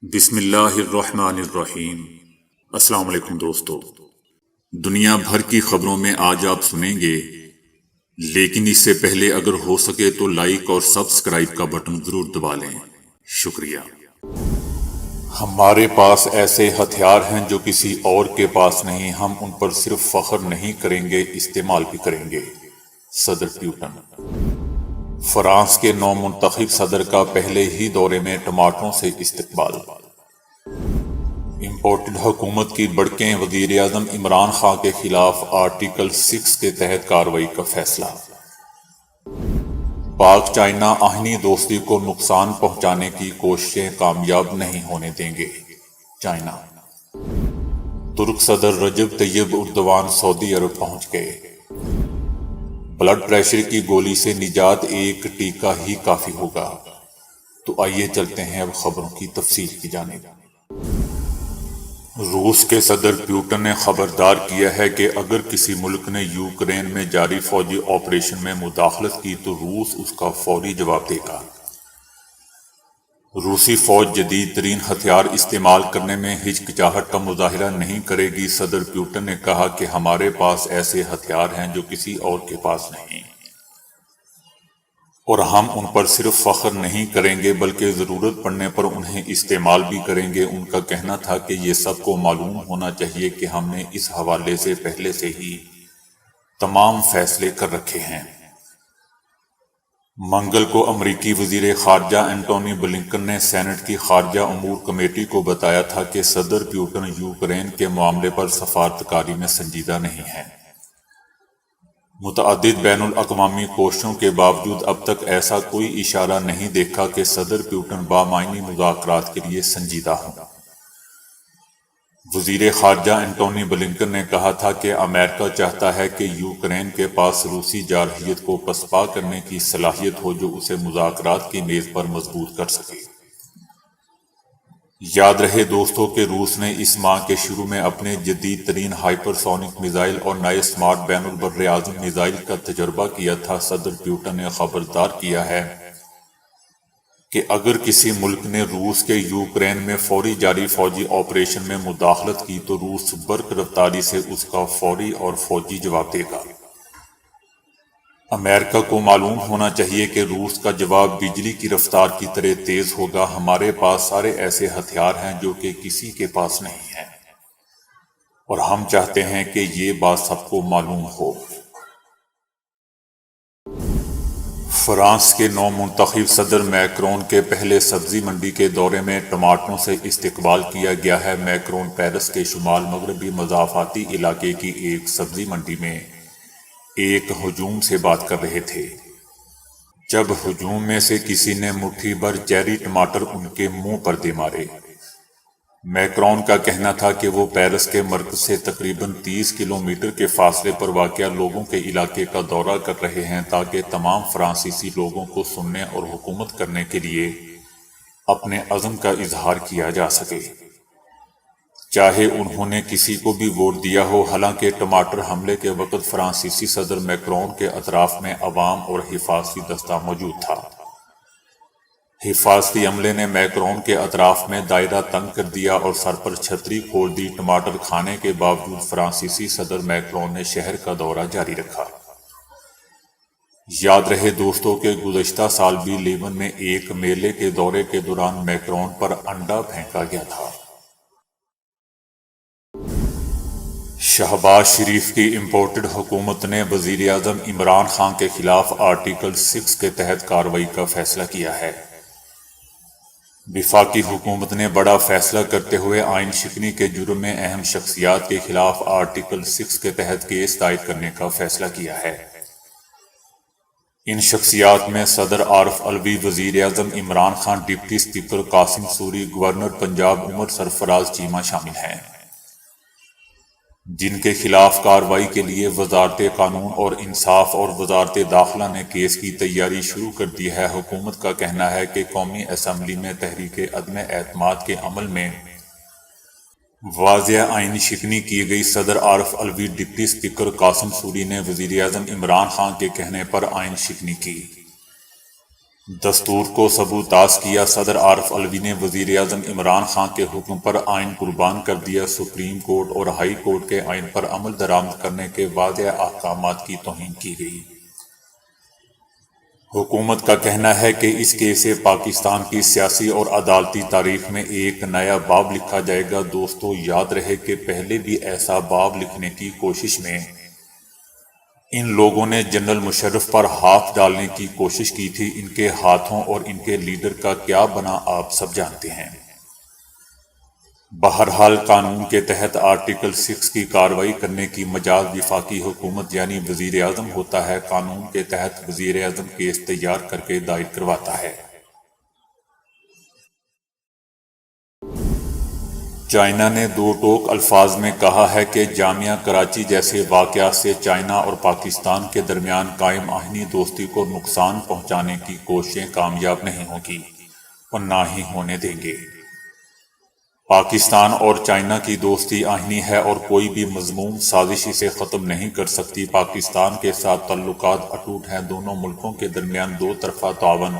بسم اللہ الرحمن الرحیم۔ السلام علیکم دوستو، دنیا بھر کی خبروں میں آج آپ سنیں گے، لیکن اس سے پہلے اگر ہو سکے تو لائک اور سبسکرائب کا بٹن ضرور دبا لیں۔ شکریہ۔ ہمارے پاس ایسے ہتھیار ہیں جو کسی اور کے پاس نہیں، ہم ان پر صرف فخر نہیں کریں گے، استعمال بھی کریں گے۔ صدر پیوٹن۔ فرانس کے نو منتخب صدر کا پہلے ہی دورے میں ٹماٹروں سے استقبال۔ امپورٹڈ حکومت کی بڑکیں، وزیر اعظم عمران خان کے خلاف آرٹیکل 6 کے تحت کارروائی کا فیصلہ۔ پاک چائنا آہنی دوستی کو نقصان پہنچانے کی کوششیں کامیاب نہیں ہونے دیں گے، چائنا۔ ترک صدر رجب طیب اردوان سعودی عرب پہنچ گئے۔ بلڈ پریشر کی گولی سے نجات ایک ٹیکہ ہی کافی ہوگا۔ تو آئیے چلتے ہیں اب خبروں کی تفصیل کی جانب۔ روس کے صدر پیوٹن نے خبردار کیا ہے کہ اگر کسی ملک نے یوکرین میں جاری فوجی آپریشن میں مداخلت کی تو روس اس کا فوری جواب دے گا۔ روسی فوج جدید ترین ہتھیار استعمال کرنے میں ہچکچاہٹ کا مظاہرہ نہیں کرے گی۔ صدر پیوٹن نے کہا کہ ہمارے پاس ایسے ہتھیار ہیں جو کسی اور کے پاس نہیں، اور ہم ان پر صرف فخر نہیں کریں گے بلکہ ضرورت پڑنے پر انہیں استعمال بھی کریں گے۔ ان کا کہنا تھا کہ یہ سب کو معلوم ہونا چاہیے کہ ہم نے اس حوالے سے پہلے سے ہی تمام فیصلے کر رکھے ہیں۔ منگل کو امریکی وزیر خارجہ اینٹونی بلنکن نے سینٹ کی خارجہ امور کمیٹی کو بتایا تھا کہ صدر پیوٹن یوکرین کے معاملے پر سفارتکاری میں سنجیدہ نہیں ہیں۔ متعدد بین الاقوامی کوششوں کے باوجود اب تک ایسا کوئی اشارہ نہیں دیکھا کہ صدر پیوٹن بامعنی مذاکرات کے لیے سنجیدہ ہوں۔ وزیر خارجہ اینٹونی بلنکن نے کہا تھا کہ امریکہ چاہتا ہے کہ یوکرین کے پاس روسی جارحیت کو پسپا کرنے کی صلاحیت ہو جو اسے مذاکرات کی میز پر مضبوط کر سکے۔ یاد رہے دوستو کہ روس نے اس ماہ کے شروع میں اپنے جدید ترین ہائپر سونک میزائل اور نئے سمارٹ بین البراعظم میزائل کا تجربہ کیا تھا۔ صدر پیوٹن نے خبردار کیا ہے کہ اگر کسی ملک نے روس کے یوکرین میں فوری جاری فوجی آپریشن میں مداخلت کی تو روس برق رفتاری سے اس کا فوری اور فوجی جواب دے گا۔ امریکہ کو معلوم ہونا چاہیے کہ روس کا جواب بجلی کی رفتار کی طرح تیز ہوگا۔ ہمارے پاس سارے ایسے ہتھیار ہیں جو کہ کسی کے پاس نہیں ہیں، اور ہم چاہتے ہیں کہ یہ بات سب کو معلوم ہو۔ فرانس کے نو منتخب صدر میکرون کے پہلے سبزی منڈی کے دورے میں ٹماٹروں سے استقبال کیا گیا ہے۔ میکرون پیرس کے شمال مغربی مضافاتی علاقے کی ایک سبزی منڈی میں ایک ہجوم سے بات کر رہے تھے، جب ہجوم میں سے کسی نے مٹھی بھر چیری ٹماٹر ان کے منہ پر دے مارے۔ میکرون کا کہنا تھا کہ وہ پیرس کے مرکز سے تقریباً 30 کلومیٹر کے فاصلے پر واقع لوگوں کے علاقے کا دورہ کر رہے ہیں تاکہ تمام فرانسیسی لوگوں کو سننے اور حکومت کرنے کے لیے اپنے عزم کا اظہار کیا جا سکے، چاہے انہوں نے کسی کو بھی ووٹ دیا ہو۔ حالانکہ ٹماٹر حملے کے وقت فرانسیسی صدر میکرون کے اطراف میں عوام اور حفاظتی دستہ موجود تھا۔ حفاظتی عملے نے میکرون کے اطراف میں دائرہ تنگ کر دیا اور سر پر چھتری کھول دی۔ ٹماٹر کھانے کے باوجود فرانسیسی صدر میکرون نے شہر کا دورہ جاری رکھا۔ یاد رہے دوستو کہ گزشتہ سال بھی لیبن میں ایک میلے کے دورے کے دوران میکرون پر انڈا پھینکا گیا تھا۔ شہباز شریف کی امپورٹڈ حکومت نے وزیر اعظم عمران خان کے خلاف آرٹیکل 6 کے تحت کارروائی کا فیصلہ کیا ہے۔ وفاقی حکومت نے بڑا فیصلہ کرتے ہوئے آئین شکنی کے جرم میں اہم شخصیات کے خلاف آرٹیکل 6 کے تحت کیس دائر کرنے کا فیصلہ کیا ہے۔ ان شخصیات میں صدر عارف علوی، وزیر اعظم Imran Khan, deputy speaker Qasim Suri, governor Punjab Umar Sarfraz Cheema شامل ہیں، جن کے خلاف کارروائی کے لیے وزارت قانون اور انصاف اور وزارت داخلہ نے کیس کی تیاری شروع کر دی ہے۔ حکومت کا کہنا ہے کہ قومی اسمبلی میں تحریک عدم اعتماد کے عمل میں واضح آئین شکنی کی گئی۔ صدر عارف علوی، ڈپٹی اسپیکر قاسم سوری نے وزیر اعظم عمران خان کے کہنے پر آئین شکنی کی۔ دستور کو سبوتاز کیا، صدر عارف علوی نے وزیر اعظم عمران خان کے حکم پر آئین قربان کر دیا، سپریم کورٹ اور ہائی کورٹ کے آئین پر عمل درآمد کرنے کے واضح احکامات کی توہین کی گئی۔ حکومت کا کہنا ہے کہ اس کیس سے پاکستان کی سیاسی اور عدالتی تاریخ میں ایک نیا باب لکھا جائے گا۔ دوستو، یاد رہے کہ پہلے بھی ایسا باب لکھنے کی کوشش میں ان لوگوں نے جنرل مشرف پر ہاتھ ڈالنے کی کوشش کی تھی۔ ان کے ہاتھوں اور ان کے لیڈر کا کیا بنا آپ سب جانتے ہیں۔ بہرحال قانون کے تحت آرٹیکل 6 کی کارروائی کرنے کی مجاز وفاقی حکومت یعنی وزیر اعظم ہوتا ہے۔ قانون کے تحت وزیر اعظم کیس تیار کر کے دائر کرواتا ہے۔ چائنا نے دو ٹوک الفاظ میں کہا ہے کہ جامعہ کراچی جیسے واقعات سے چائنا اور پاکستان کے درمیان قائم آہنی دوستی کو نقصان پہنچانے کی کوششیں کامیاب نہیں ہوں گی اور نہ ہی ہونے دیں گے۔ پاکستان اور چائنا کی دوستی آہنی ہے اور کوئی بھی مذموم سازش اسے ختم نہیں کر سکتی۔ پاکستان کے ساتھ تعلقات اٹوٹ ہیں۔ دونوں ملکوں کے درمیان دو طرفہ تعاون،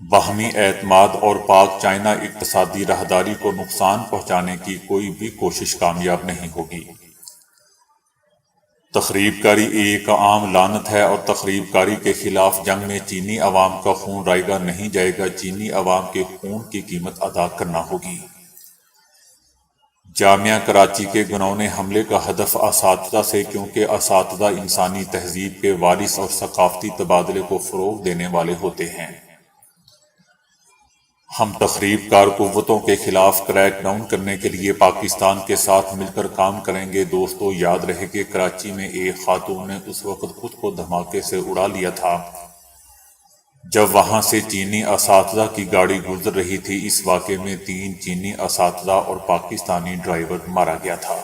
باہمی اعتماد اور پاک چائنا اقتصادی راہداری کو نقصان پہنچانے کی کوئی بھی کوشش کامیاب نہیں ہوگی۔ تخریب کاری ایک عام لعنت ہے اور تخریب کاری کے خلاف جنگ میں چینی عوام کا خون رائیگاں نہیں جائے گا۔ چینی عوام کے خون کی قیمت ادا کرنا ہوگی۔ جامعہ کراچی کے گھناؤنے حملے کا ہدف اساتذہ سے، کیونکہ اساتذہ انسانی تہذیب کے وارث اور ثقافتی تبادلے کو فروغ دینے والے ہوتے ہیں۔ ہم تخریب کار قوتوں کے خلاف کریک ڈاؤن کرنے کے لیے پاکستان کے ساتھ مل کر کام کریں گے۔ دوستو، یاد رہے کہ کراچی میں ایک خاتون نے اس وقت خود کو دھماکے سے اڑا لیا تھا جب وہاں سے چینی اساتذہ کی گاڑی گزر رہی تھی۔ اس واقعے میں 3 چینی اساتذہ اور پاکستانی ڈرائیور مارا گیا تھا۔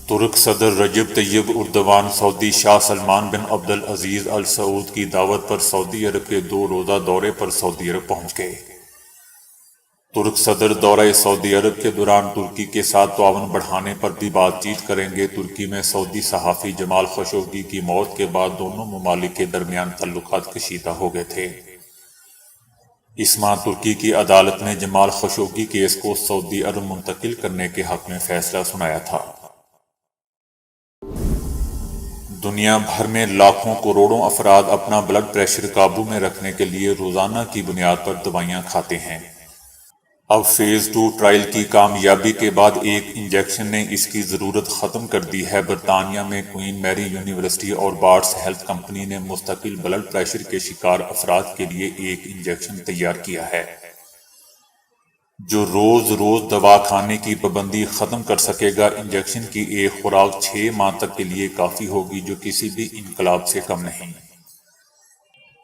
ترک صدر رجب طیب اردوان سعودی شاہ سلمان بن عبدالعزیز ال سعود کی دعوت پر سعودی عرب کے 2 روزہ دورے پر سعودی عرب پہنچ گئے۔ ترک صدر دورہ سعودی عرب کے دوران ترکی کے ساتھ تعاون بڑھانے پر بھی بات چیت کریں گے۔ ترکی میں سعودی صحافی جمال خشوگی کی موت کے بعد دونوں ممالک کے درمیان تعلقات کشیدہ ہو گئے تھے۔ اس ماہ ترکی کی عدالت نے جمال خشوگی کیس کو سعودی عرب منتقل کرنے کے حق میں فیصلہ سنایا تھا۔ دنیا بھر میں لاکھوں کروڑوں افراد اپنا بلڈ پریشر قابو میں رکھنے کے لیے روزانہ کی بنیاد پر دوائیاں کھاتے ہیں۔ اب فیز 2 ٹرائل کی کامیابی کے بعد ایک انجیکشن نے اس کی ضرورت ختم کر دی ہے۔ برطانیہ میں کوئین میری یونیورسٹی اور بارٹس ہیلتھ کمپنی نے مستقل بلڈ پریشر کے شکار افراد کے لیے ایک انجیکشن تیار کیا ہے جو روز دوا کھانے کی پابندی ختم کر سکے گا۔ انجیکشن کی ایک خوراک 6 ماہ تک کے لیے کافی ہوگی، جو کسی بھی انقلاب سے کم نہیں۔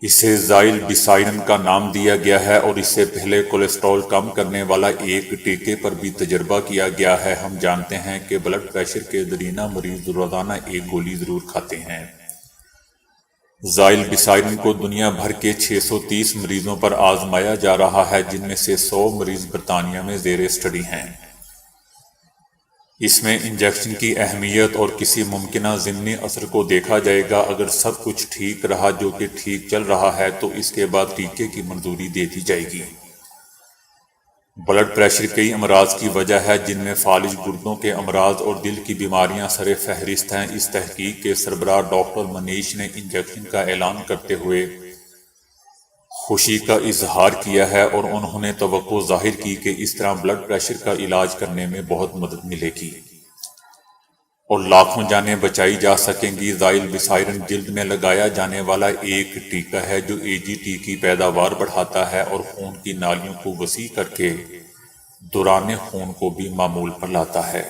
اسے زائل بیسائرن کا نام دیا گیا ہے اور اس سے پہلے کولیسٹرول کم کرنے والا ایک ٹیکے پر بھی تجربہ کیا گیا ہے۔ ہم جانتے ہیں کہ بلڈ پریشر کے درینہ مریض روزانہ ایک گولی ضرور کھاتے ہیں۔ زائل بیسائرن کو دنیا بھر کے 630 مریضوں پر آزمایا جا رہا ہے، جن میں سے 100 مریض برطانیہ میں زیر اسٹڈی ہیں۔ اس میں انجیکشن کی اہمیت اور کسی ممکنہ ضمنی اثر کو دیکھا جائے گا۔ اگر سب کچھ ٹھیک رہا، جو کہ ٹھیک چل رہا ہے، تو اس کے بعد ٹیکے کی منظوری دے دی جائے گی۔ بلڈ پریشر کئی امراض کی وجہ ہے، جن میں فالج گردوں کے امراض اور دل کی بیماریاں سر فہرست ہیں۔ اس تحقیق کے سربراہ ڈاکٹر منیش نے انجیکشن کا اعلان کرتے ہوئے خوشی کا اظہار کیا ہے اور انہوں نے توقع ظاہر کی کہ اس طرح بلڈ پریشر کا علاج کرنے میں بہت مدد ملے گی اور لاکھوں جانیں بچائی جا سکیں گی۔ زائل بیسائرن جلد میں لگایا جانے والا ایک ٹیکہ ہے جو AGT کی پیداوار بڑھاتا ہے اور خون کی نالیوں کو وسیع کر کے دوران خون کو بھی معمول پر لاتا ہے۔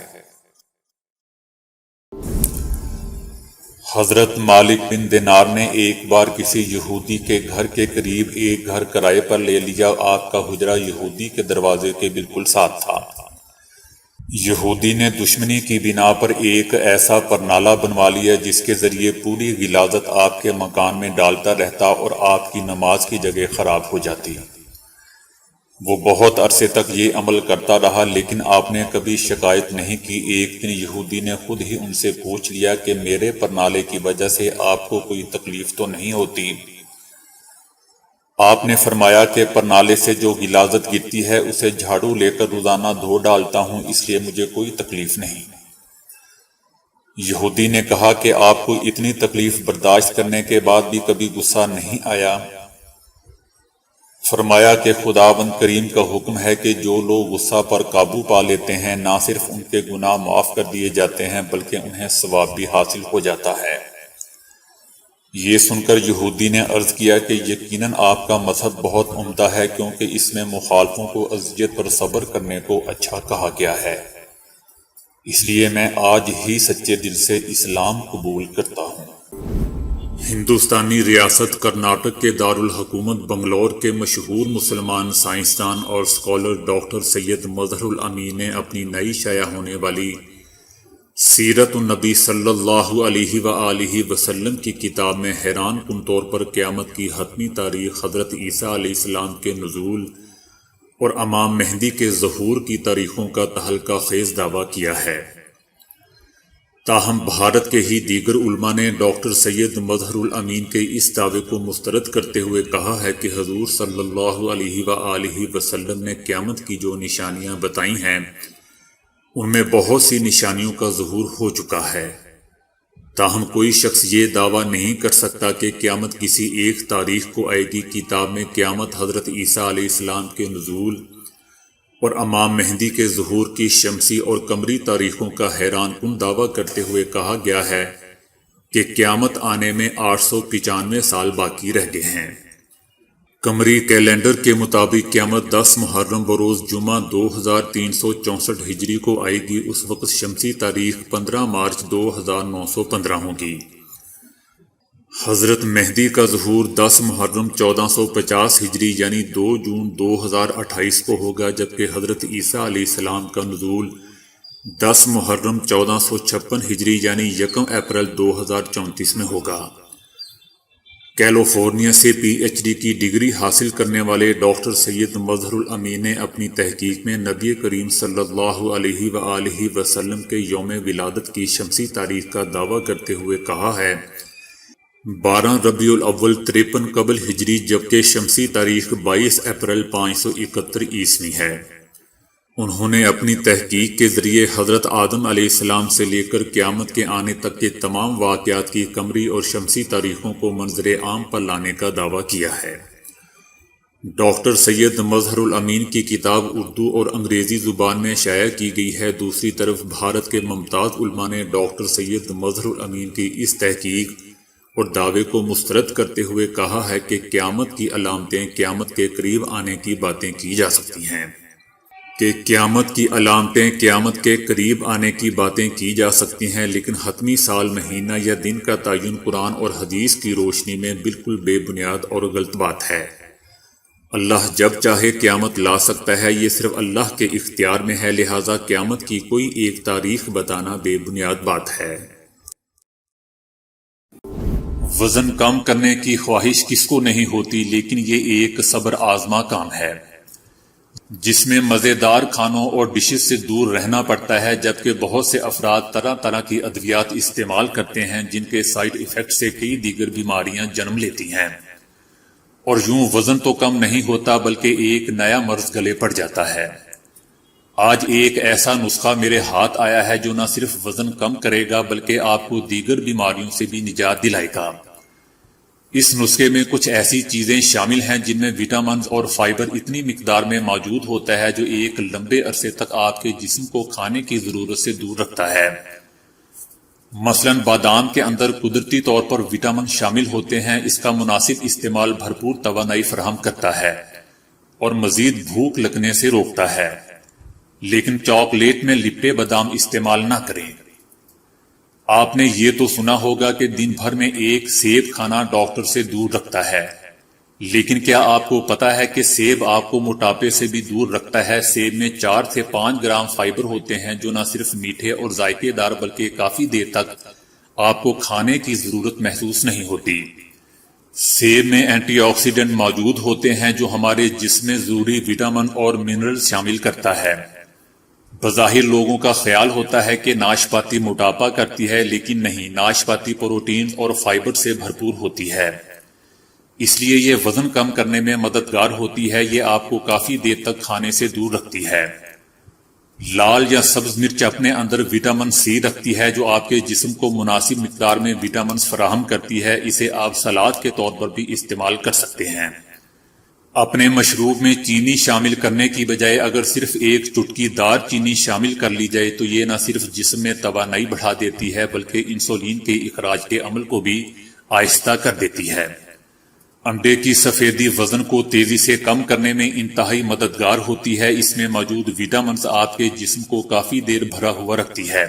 حضرت مالک بن دینار نے ایک بار کسی یہودی کے گھر کے قریب ایک گھر کرائے پر لے لیا۔ آپ کا حجرہ یہودی کے دروازے کے بالکل ساتھ تھا۔ یہودی نے دشمنی کی بنا پر ایک ایسا پرنالہ بنوا لیا جس کے ذریعے پوری غلاظت آپ کے مکان میں ڈالتا رہتا اور آپ کی نماز کی جگہ خراب ہو جاتی۔ وہ بہت عرصے تک یہ عمل کرتا رہا، لیکن آپ نے کبھی شکایت نہیں کی۔ ایک دن یہودی نے خود ہی ان سے پوچھ لیا کہ میرے پرنالے کی وجہ سے آپ کو کوئی تکلیف تو نہیں ہوتی؟ آپ نے فرمایا کہ پرنالے سے جو غلاظت گرتی ہے اسے جھاڑو لے کر روزانہ دھو ڈالتا ہوں، اس لیے مجھے کوئی تکلیف نہیں۔ یہودی نے کہا کہ آپ کو اتنی تکلیف برداشت کرنے کے بعد بھی کبھی غصہ نہیں آیا؟ فرمایا کہ خداوند کریم کا حکم ہے کہ جو لوگ غصہ پر قابو پا لیتے ہیں نہ صرف ان کے گناہ معاف کر دیے جاتے ہیں بلکہ انہیں ثواب بھی حاصل ہو جاتا ہے۔ یہ سن کر یہودی نے عرض کیا کہ یقیناً آپ کا مذہب بہت عمدہ ہے، کیونکہ اس میں مخالفوں کو اذیت پر صبر کرنے کو اچھا کہا گیا ہے، اس لیے میں آج ہی سچے دل سے اسلام قبول کرتا ہوں۔ ہندوستانی ریاست کرناٹک کے دارالحکومت بنگلور کے مشہور مسلمان سائنسدان اور اسکالر ڈاکٹر سید مظہر الامین نے اپنی نئی شائع ہونے والی سیرت النبی صلی اللہ علیہ وآلہ وسلم کی کتاب میں حیران کن طور پر قیامت کی حتمی تاریخ، حضرت عیسیٰ علیہ السلام کے نزول اور امام مہدی کے ظہور کی تاریخوں کا تہلکہ خیز دعویٰ کیا ہے۔ تاہم بھارت کے ہی دیگر علماء نے ڈاکٹر سید مظہر الامین کے اس دعوے کو مسترد کرتے ہوئے کہا ہے کہ حضور صلی اللہ علیہ وآلہ وسلم نے قیامت کی جو نشانیاں بتائی ہیں ان میں بہت سی نشانیوں کا ظہور ہو چکا ہے۔ تاہم کوئی شخص یہ دعویٰ نہیں کر سکتا کہ قیامت کسی ایک تاریخ کو آئے گی۔ کتاب میں قیامت، حضرت عیسیٰ علیہ السلام کے نزول اور امام مہدی کے ظہور کی شمسی اور قمری تاریخوں کا حیران کن دعویٰ کرتے ہوئے کہا گیا ہے کہ قیامت آنے میں 895 سال باقی رہ گئے ہیں۔ قمری کیلنڈر کے مطابق قیامت 10 محرم بروز جمعہ 2364 ہجری کو آئے گی۔ اس وقت شمسی تاریخ 15 مارچ 2915 ہوگی۔ حضرت مہدی کا ظہور 10 محرم 1450 ہجری یعنی 2 جون 2028 کو ہوگا، جبکہ حضرت عیسیٰ علیہ السلام کا نزول 10 محرم 1456 ہجری یعنی 1 اپریل 2034 میں ہوگا۔ کیلیفورنیا سے پی ایچ ڈی کی ڈگری حاصل کرنے والے ڈاکٹر سید مظہر الامین نے اپنی تحقیق میں نبی کریم صلی اللہ علیہ وآلہ وسلم کے یوم ولادت کی شمسی تاریخ کا دعویٰ کرتے ہوئے کہا ہے 12 ربیع الاول 53 قبل ہجری، جبکہ شمسی تاریخ 22 اپریل 571 عیسوی ہے۔ انہوں نے اپنی تحقیق کے ذریعے حضرت آدم علیہ السلام سے لے کر قیامت کے آنے تک کے تمام واقعات کی قمری اور شمسی تاریخوں کو منظر عام پر لانے کا دعویٰ کیا ہے۔ ڈاکٹر سید مظہر الامین کی کتاب اردو اور انگریزی زبان میں شائع کی گئی ہے۔ دوسری طرف بھارت کے ممتاز علماء نے ڈاکٹر سید مظہر الامین کی اس تحقیق اور دعوے کو مسترد کرتے ہوئے کہا ہے کہ قیامت کی علامتیں، قیامت کے قریب آنے کی باتیں کی جا سکتی ہیں قیامت کے قریب آنے کی باتیں کی جا سکتی ہیں، لیکن حتمی سال، مہینہ یا دن کا تعین قرآن اور حدیث کی روشنی میں بالکل بے بنیاد اور غلط بات ہے۔ اللہ جب چاہے قیامت لا سکتا ہے، یہ صرف اللہ کے اختیار میں ہے، لہٰذا قیامت کی کوئی ایک تاریخ بتانا بے بنیاد بات ہے۔ وزن کم کرنے کی خواہش کس کو نہیں ہوتی، لیکن یہ ایک صبر آزما کام ہے جس میں مزیدار کھانوں اور ڈشز سے دور رہنا پڑتا ہے، جبکہ بہت سے افراد طرح طرح کی ادویات استعمال کرتے ہیں جن کے سائیڈ ایفیکٹ سے کئی دیگر بیماریاں جنم لیتی ہیں، اور یوں وزن تو کم نہیں ہوتا بلکہ ایک نیا مرض گلے پڑ جاتا ہے۔ آج ایک ایسا نسخہ میرے ہاتھ آیا ہے جو نہ صرف وزن کم کرے گا بلکہ آپ کو دیگر بیماریوں سے بھی نجات دلائے گا۔ اس نسخے میں کچھ ایسی چیزیں شامل ہیں جن میں وٹامنز اور فائبر اتنی مقدار میں موجود ہوتا ہے جو ایک لمبے عرصے تک آپ کے جسم کو کھانے کی ضرورت سے دور رکھتا ہے۔ مثلاً بادام کے اندر قدرتی طور پر وٹامن شامل ہوتے ہیں۔ اس کا مناسب استعمال بھرپور توانائی فراہم کرتا ہے اور مزید بھوک لگنے سے روکتا ہے، لیکن چاکلیٹ میں لپٹے بادام استعمال نہ کریں۔ آپ نے یہ تو سنا ہوگا کہ دن بھر میں ایک سیب کھانا ڈاکٹر سے دور رکھتا ہے، لیکن کیا آپ کو پتا ہے کہ سیب آپ کو موٹاپے سے بھی دور رکھتا ہے؟ سیب میں 4 سے 5 گرام فائبر ہوتے ہیں جو نہ صرف میٹھے اور ذائقے دار بلکہ کافی دیر تک آپ کو کھانے کی ضرورت محسوس نہیں ہوتی۔ سیب میں اینٹی آکسیڈنٹ موجود ہوتے ہیں جو ہمارے جسم میں ضروری وٹامن اور منرل شامل کرتا ہے۔ بظاہر لوگوں کا خیال ہوتا ہے کہ ناشپاتی موٹاپا کرتی ہے، لیکن نہیں، ناشپاتی پروٹین اور فائبر سے بھرپور ہوتی ہے، اس لیے یہ وزن کم کرنے میں مددگار ہوتی ہے۔ یہ آپ کو کافی دیر تک کھانے سے دور رکھتی ہے۔ لال یا سبز مرچ اپنے اندر وٹامن سی رکھتی ہے جو آپ کے جسم کو مناسب مقدار میں وٹامنز فراہم کرتی ہے۔ اسے آپ سلاد کے طور پر بھی استعمال کر سکتے ہیں۔ اپنے مشروب میں چینی شامل کرنے کی بجائے اگر صرف ایک چٹکی دار چینی شامل کر لی جائے تو یہ نہ صرف جسم میں توانائی بڑھا دیتی ہے بلکہ انسولین کے اخراج کے عمل کو بھی آہستہ کر دیتی ہے۔ انڈے کی سفیدی وزن کو تیزی سے کم کرنے میں انتہائی مددگار ہوتی ہے۔ اس میں موجود وٹامنز آپ کے جسم کو کافی دیر بھرا ہوا رکھتی ہے،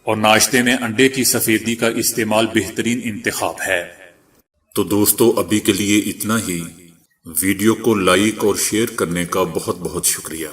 اور ناشتے میں انڈے کی سفیدی کا استعمال بہترین انتخاب ہے۔ تو دوستو، ابھی کے لیے اتنا ہی۔ ویڈیو کو لائک اور شیئر کرنے کا بہت بہت شکریہ۔